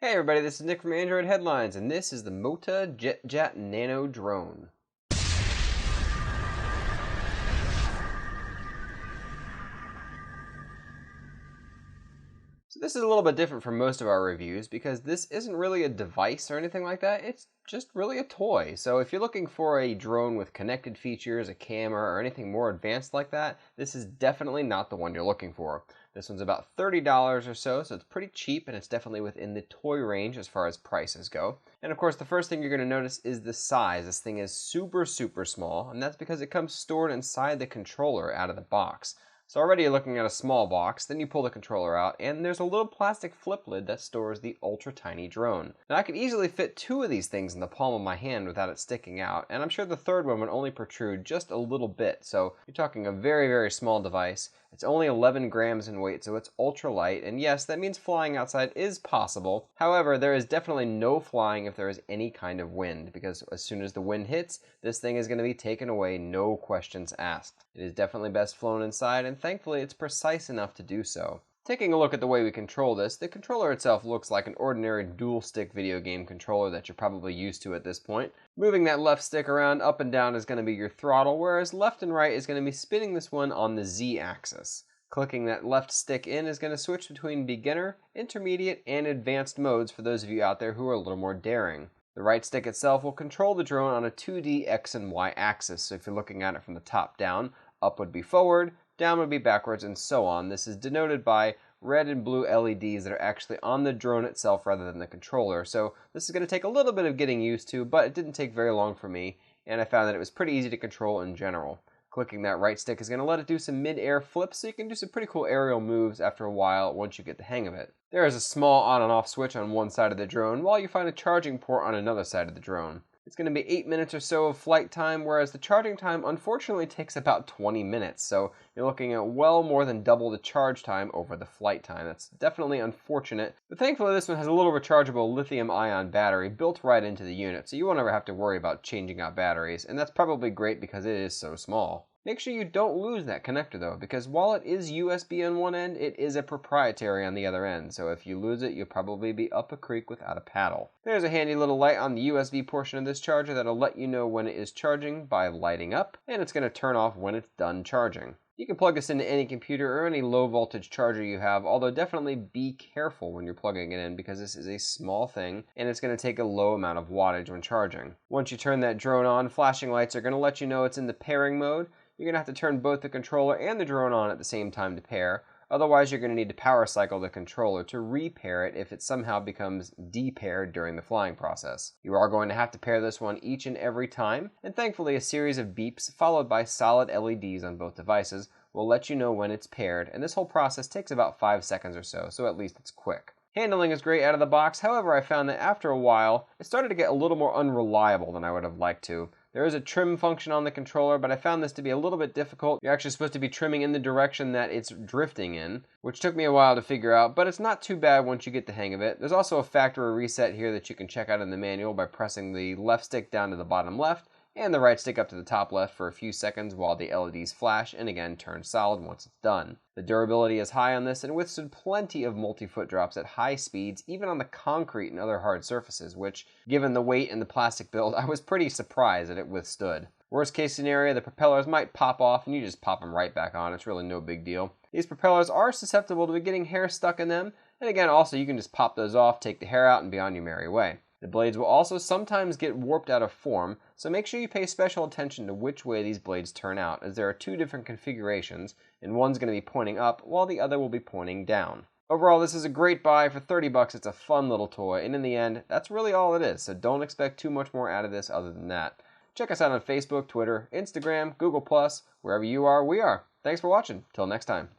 Hey everybody, this is Nick from Android Headlines, and this is the MOTA JetJat Nano drone. So this is a little bit different from most of our reviews because this isn't really a device or anything like that. It's just really a toy. So if you're looking for a drone with connected features, a camera, or anything more advanced like that, this is definitely not the one you're looking for. This one's about $30 or so it's pretty cheap, and it's definitely within the toy range as far as prices go. And of course, the first thing you're going to notice is the size. This thing is super small, and that's because it comes stored inside the controller out of the box. So already you're looking at a small box, then you pull the controller out, and there's a little plastic flip lid that stores the ultra tiny drone. Now I could easily fit two of these things in the palm of my hand without it sticking out, and I'm sure the third one would only protrude just a little bit, so you're talking a very small device. It's only 11 grams in weight, so it's ultra light, and yes, that means flying outside is possible. However, there is definitely no flying if there is any kind of wind, because as soon as the wind hits, this thing is going to be taken away, no questions asked. It is definitely best flown inside, and thankfully it's precise enough to do so. Taking a look at the way we control this, the controller itself looks like an ordinary dual stick video game controller that you're probably used to at this point. Moving that left stick around up and down is going to be your throttle, whereas left and right is going to be spinning this one on the Z axis. Clicking that left stick in is going to switch between beginner, intermediate, and advanced modes for those of you out there who are a little more daring. The right stick itself will control the drone on a 2D X and Y axis, so if you're looking at it from the top down, up would be forward, down would be backwards, and so on. This is denoted by red and blue LEDs that are actually on the drone itself rather than the controller. So this is going to take a little bit of getting used to, but it didn't take very long for me, and I found that it was pretty easy to control in general. Clicking that right stick is going to let it do some mid-air flips, so you can do some pretty cool aerial moves after a while once you get the hang of it. There is a small on and off switch on one side of the drone, while you find a charging port on another side of the drone. It's going to be 8 minutes or so of flight time, whereas the charging time unfortunately takes about 20 minutes, so you're looking at well more than double the charge time over the flight time. That's definitely unfortunate, but thankfully this one has a little rechargeable lithium-ion battery built right into the unit, so you won't ever have to worry about changing out batteries, and that's probably great because it is so small. Make sure you don't lose that connector though, because while it is USB on one end, it is a proprietary on the other end, so if you lose it, you'll probably be up a creek without a paddle. There's a handy little light on the USB portion of this charger that'll let you know when it is charging by lighting up, and it's going to turn off when it's done charging. You can plug this into any computer or any low voltage charger you have, although definitely be careful when you're plugging it in because this is a small thing and it's going to take a low amount of wattage when charging. Once you turn that drone on, flashing lights are going to let you know it's in the pairing mode. You're going to have to turn both the controller and the drone on at the same time to pair. Otherwise, you're going to need to power cycle the controller to repair it if it somehow becomes depaired during the flying process. You are going to have to pair this one each and every time, and thankfully a series of beeps followed by solid LEDs on both devices will let you know when it's paired, and this whole process takes about 5 seconds or so at least it's quick. Handling is great out of the box, however I found that after a while, it started to get a little more unreliable than I would have liked to. There is a trim function on the controller, but I found this to be a little bit difficult. You're actually supposed to be trimming in the direction that it's drifting in, which took me a while to figure out, but it's not too bad once you get the hang of it. There's also a factory reset here that you can check out in the manual by pressing the left stick down to the bottom left, and the right stick up to the top left for a few seconds while the LEDs flash and again turn solid once it's done. The durability is high on this and withstood plenty of multi-foot drops at high speeds, even on the concrete and other hard surfaces, which, given the weight and the plastic build, I was pretty surprised that it withstood. Worst case scenario, the propellers might pop off and you just pop them right back on. It's really no big deal. These propellers are susceptible to getting hair stuck in them, and again also you can just pop those off, take the hair out, and be on your merry way. The blades will also sometimes get warped out of form, so make sure you pay special attention to which way these blades turn out, as there are two different configurations, and one's going to be pointing up while the other will be pointing down. Overall, this is a great buy. For 30 bucks, it's a fun little toy, and in the end, that's really all it is, so don't expect too much more out of this other than that. Check us out on Facebook, Twitter, Instagram, Google+, wherever you are, we are. Thanks for watching. Till next time.